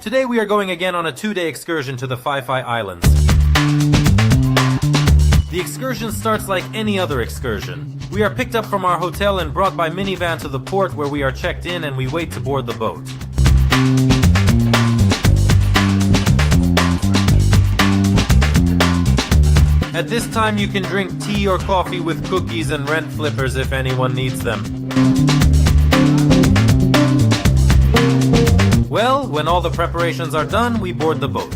Today we are going again on a 2-day excursion to the Phi Phi Islands. The excursion starts like any other excursion. We are picked up from our hotel and brought by minivan to the port where we are checked in and we wait to board the boat. At this time you can drink tea or coffee with cookies and rent flippers if anyone needs them. Well, when all the preparations are done, we board the boat.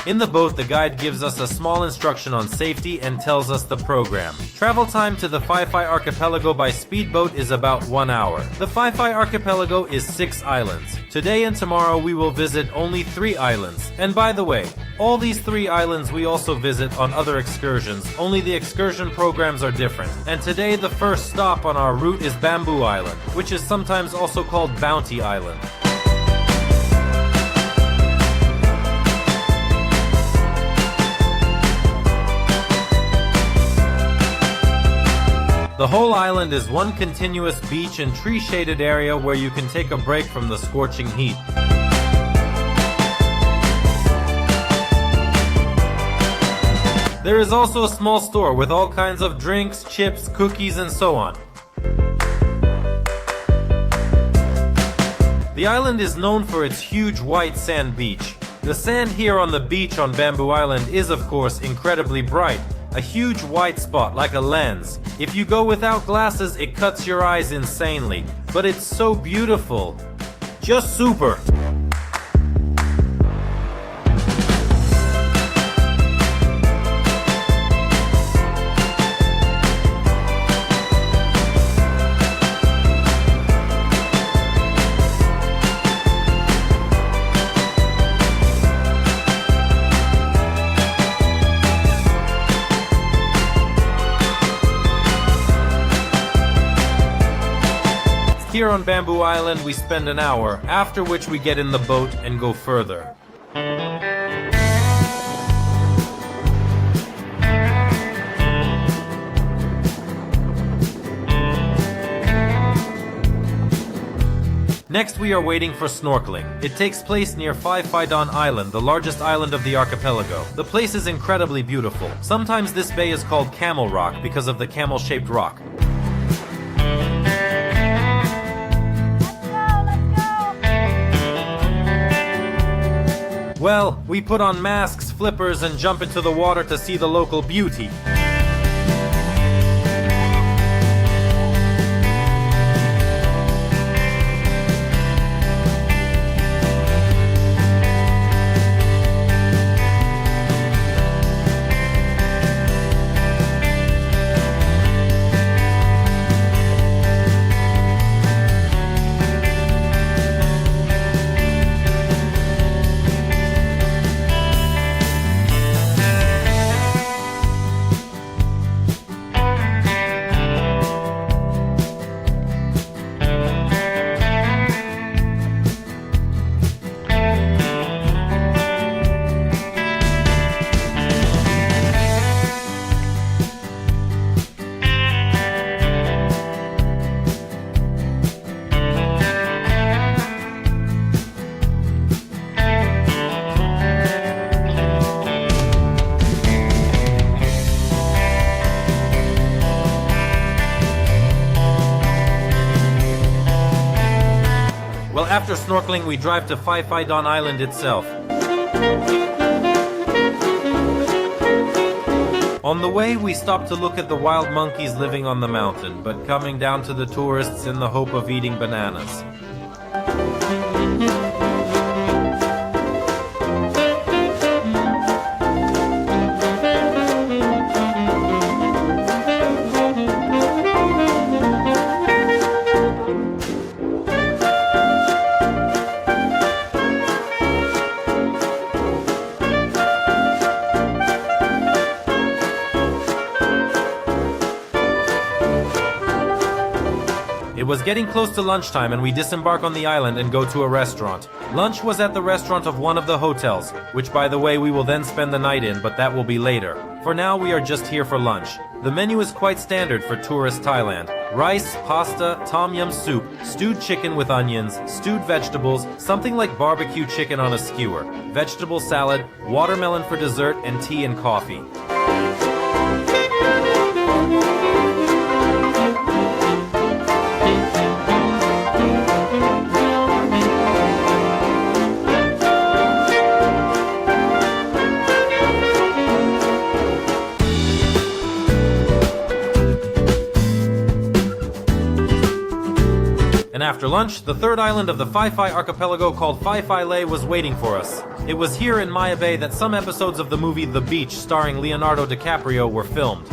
In the boat, the guide gives us a small instruction on safety and tells us the program. Travel time to the Phi Phi archipelago by speedboat is about 1 hour. The Phi Phi archipelago is 6 islands. Today and tomorrow we will visit only 3 islands. And by the way, all these 3 islands we also visit on other excursions, only the excursion programs are different. And today the first stop on our route is Bamboo Island, which is sometimes also called Bounty Island. The whole island is one continuous beach and tree-shaded area where you can take a break from the scorching heat. There is also a small store with all kinds of drinks, chips, cookies, and so on. The island is known for its huge white sand beach. The sand here on the beach on Bamboo Island is, of course, incredibly bright. A huge white spot like a lens. If you go without glasses, it cuts your eyes insanely. But it's so beautiful. Just super. Here on Bamboo Island we spend an hour, after which we get in the boat and go further. Next we are waiting for snorkeling. It takes place near Phi Phi Island, the largest island of the archipelago. The place is incredibly beautiful. Sometimes this bay is called Camel Rock because of the camel-shaped rock. Well, we put on masks, flippers, and jump into the water to see the local beauty. Well, after snorkeling, we drive to Phi Phi Island itself. On the way, we stop to look at the wild monkeys living on the mountain, but coming down to the tourists in the hope of eating bananas. It was getting close to lunchtime and we disembark on the island and go to a restaurant. Lunch was at the restaurant of one of the hotels, which by the way we will then spend the night in, but that will be later. For now we are just here for lunch. The menu is quite standard for tourist Thailand. Rice, pasta, tom yum soup, stewed chicken with onions, stewed vegetables, something like barbecue chicken on a skewer, vegetable salad, watermelon for dessert, and tea and coffee. And after lunch, the third island of the Phi Phi archipelago called Phi Phi Lay was waiting for us. It was here in Maya Bay that some episodes of the movie The Beach starring Leonardo DiCaprio were filmed.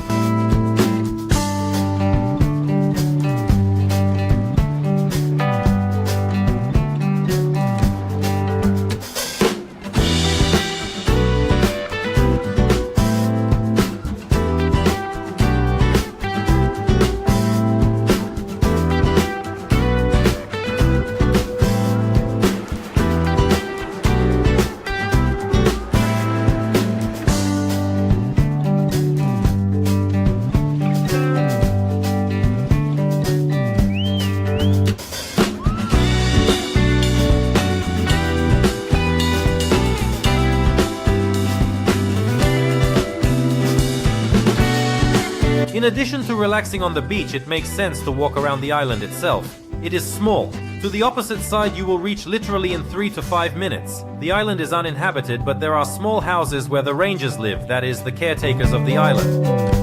In addition to relaxing on the beach, it makes sense to walk around the island itself. It is small. To the opposite side you will reach literally in 3 to 5 minutes. The island is uninhabited, but there are small houses where the rangers live, that is, the caretakers of the island.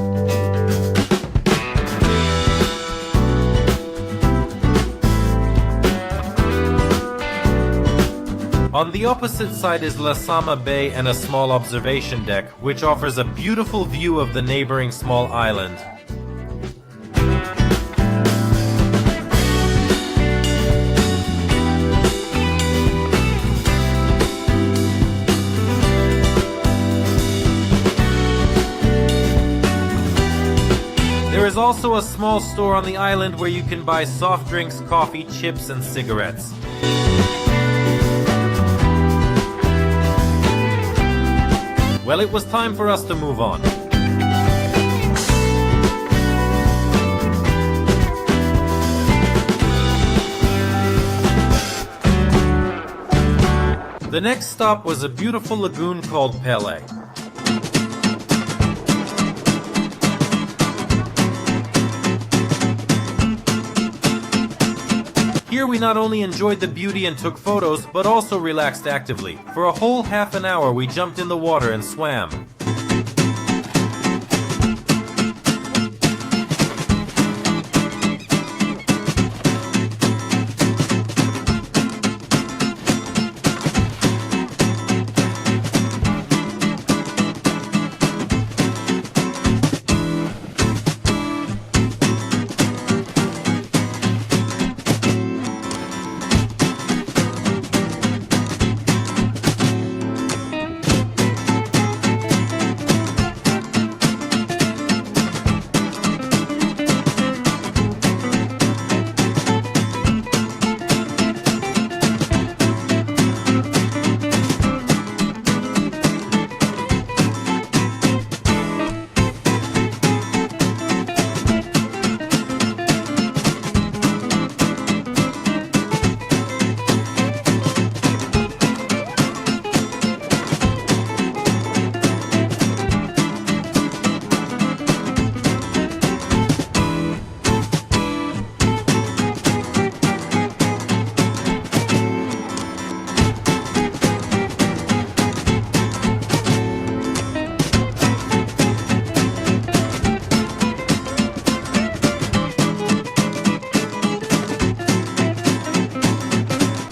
On the opposite side is La Sama Bay and a small observation deck, which offers a beautiful view of the neighboring small island. There is also a small store on the island where you can buy soft drinks, coffee, chips, and cigarettes. Well, it was time for us to move on. The next stop was a beautiful lagoon called PHI. Here we not only enjoyed the beauty and took photos, but also relaxed actively. For a whole half an hour we jumped in the water and swam.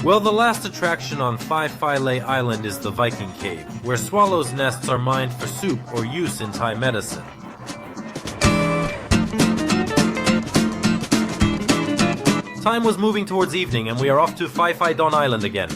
Well, the last attraction on Phi Phi Lay Island is the Viking Cave, where swallows' nests are mined for soup or use in Thai medicine. Time was moving towards evening and we are off to Phi Phi Don Island again.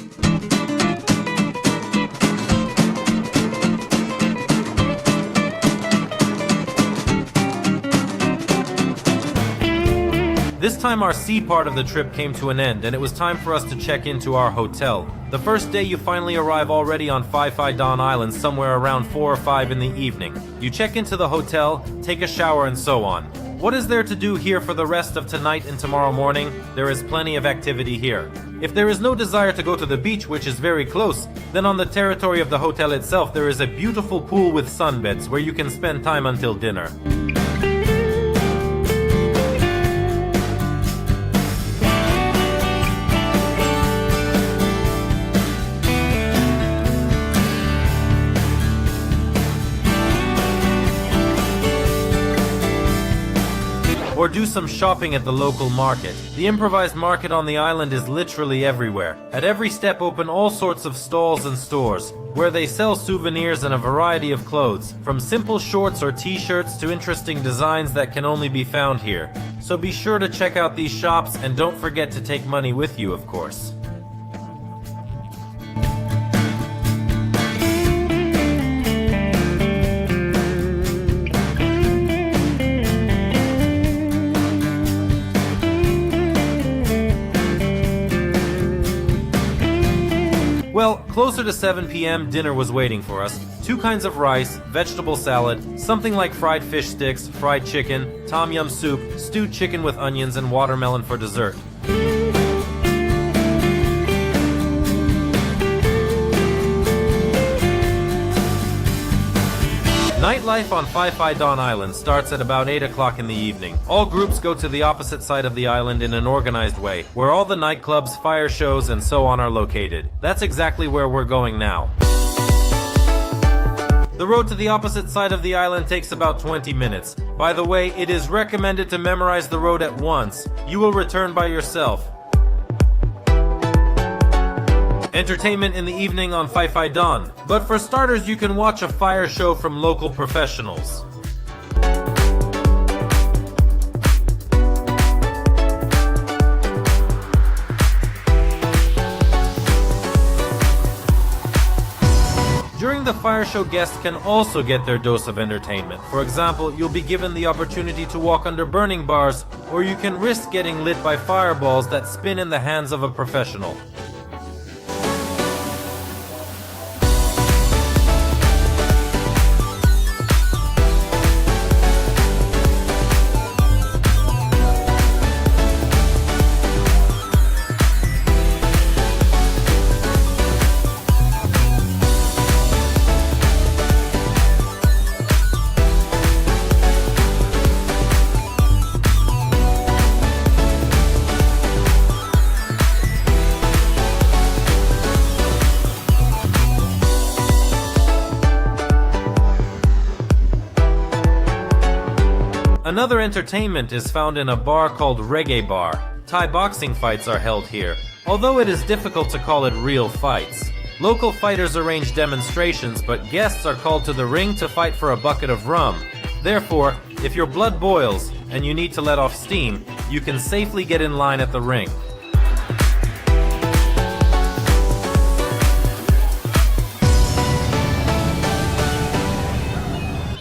This time our sea part of the trip came to an end and it was time for us to check into our hotel. The first day you finally arrive already on Phi Phi Don Island somewhere around 4 or 5 in the evening. You check into the hotel, take a shower and so on. What is there to do here for the rest of tonight and tomorrow morning? There is plenty of activity here. If there is no desire to go to the beach, which is very close, then on the territory of the hotel itself there is a beautiful pool with sunbeds where you can spend time until dinner. Or do some shopping at the local market. The improvised market on the island is literally everywhere. At every step open all sorts of stalls and stores, where they sell souvenirs and a variety of clothes, from simple shorts or t-shirts to interesting designs that can only be found here. So be sure to check out these shops and don't forget to take money with you, of course. Well, closer to 7 p.m. dinner was waiting for us. 2 kinds of rice, vegetable salad, something like fried fish sticks, fried chicken, tom yum soup, stewed chicken with onions and watermelon for dessert. Nightlife on Phi Phi Don Island starts at about 8 o'clock in the evening. All groups go to the opposite side of the island in an organized way, where all the nightclubs, fire shows, and so on are located. That's exactly where we're going now. The road to the opposite side of the island takes about 20 minutes. By the way, it is recommended to memorize the road at once. You will return by yourself. Entertainment in the evening on Phi Phi Don. But for starters, you can watch a fire show from local professionals. During the fire show, guests can also get their dose of entertainment. For example, you'll be given the opportunity to walk under burning bars, or you can risk getting lit by fireballs that spin in the hands of a professional. Another entertainment is found in a bar called Reggae Bar. Thai boxing fights are held here, although it is difficult to call it real fights. Local fighters arrange demonstrations, but guests are called to the ring to fight for a bucket of rum. Therefore, if your blood boils and you need to let off steam, you can safely get in line at the ring.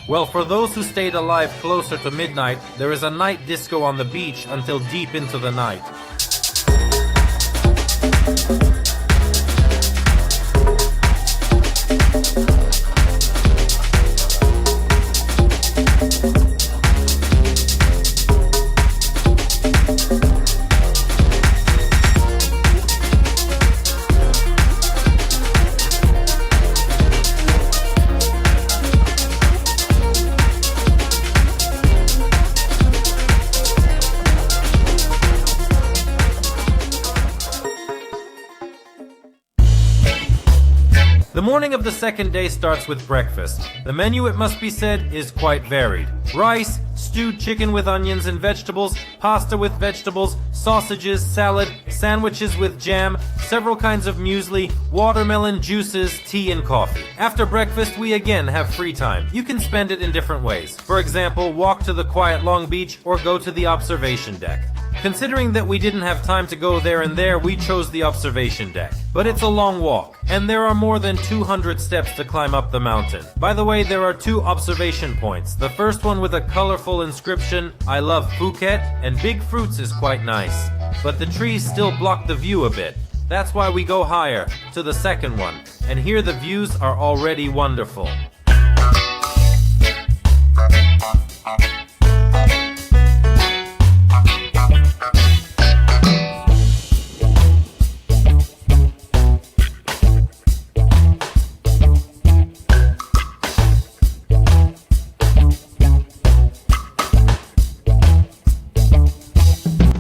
Well, for those who stayed alive closer to midnight, there is a night disco on the beach until deep into the night. The morning of the second day starts with breakfast. The menu, it must be said, is quite varied. Rice, stewed chicken with onions and vegetables, pasta with vegetables, sausages, salad, sandwiches with jam, several kinds of muesli, watermelon juices, tea and coffee. After breakfast, we again have free time. You can spend it in different ways. For example, walk to the quiet Long Beach or go to the observation deck. Considering that we didn't have time to go there and there, we chose the observation deck. But it's a long walk, and there are more than 200 steps to climb up the mountain. By the way, there are 2 observation points. The first one with a colorful inscription, "I love Phuket," and big fruits is quite nice. But the trees still block the view a bit. That's why we go higher, to the second one. And here the views are already wonderful.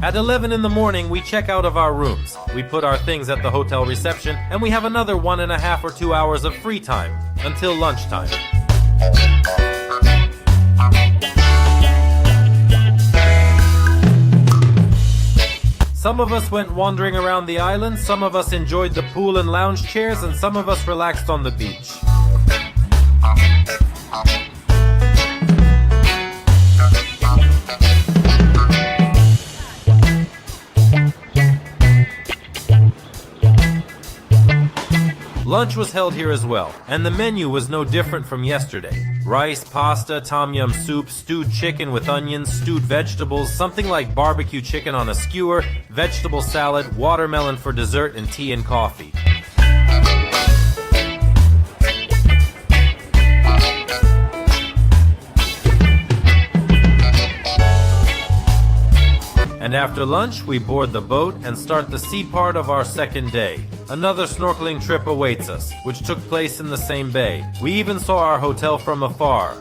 At 11 in the morning, we check out of our rooms. We put our things at the hotel reception, and we have another 1.5 or 2 hours of free time, until lunchtime. Some of us went wandering around the island, some of us enjoyed the pool and lounge chairs, and some of us relaxed on the beach. Lunch was held here as well, and the menu was no different from yesterday. Rice, pasta, tom yum soup, stewed chicken with onions, stewed vegetables, something like barbecue chicken on a skewer, vegetable salad, watermelon for dessert, and tea and coffee. And after lunch, we board the boat and start the sea part of our second day. Another snorkeling trip awaits us, which took place in the same bay. We even saw our hotel from afar.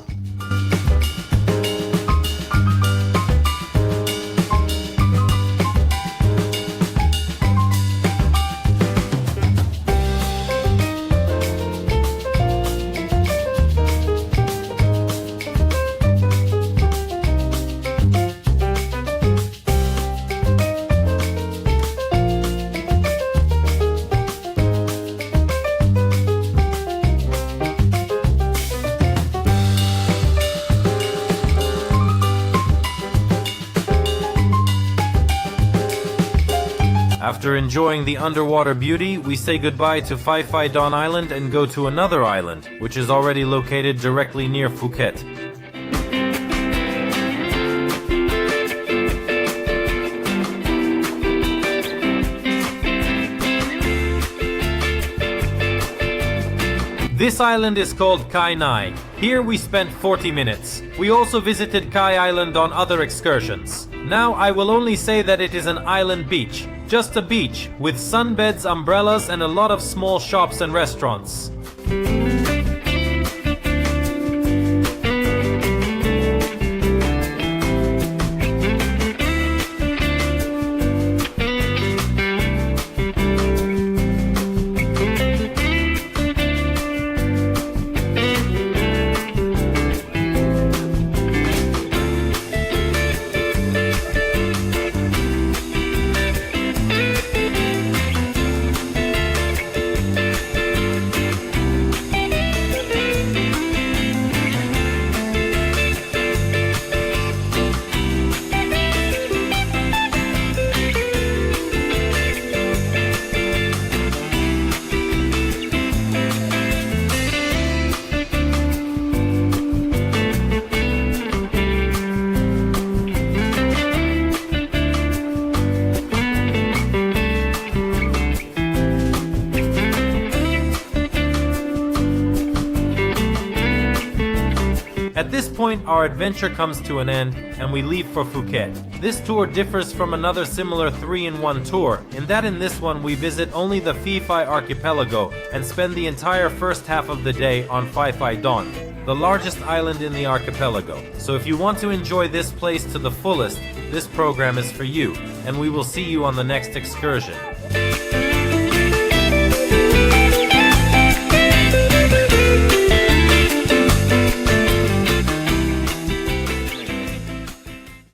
After enjoying the underwater beauty, we say goodbye to Phi Phi Don Island and go to another island, which is already located directly near Phuket. This island is called Kai Nai. Here we spent 40 minutes. We also visited Kai Island on other excursions. Now I will only say that it is an island beach. Just a beach, with sunbeds, umbrellas, and a lot of small shops and restaurants. At this point, our adventure comes to an end and we leave for Phuket. This tour differs from another similar 3-in-1 tour, in that in this one we visit only the Phi Phi archipelago and spend the entire first half of the day on Phi Phi Don, the largest island in the archipelago. So if you want to enjoy this place to the fullest, this program is for you, and we will see you on the next excursion.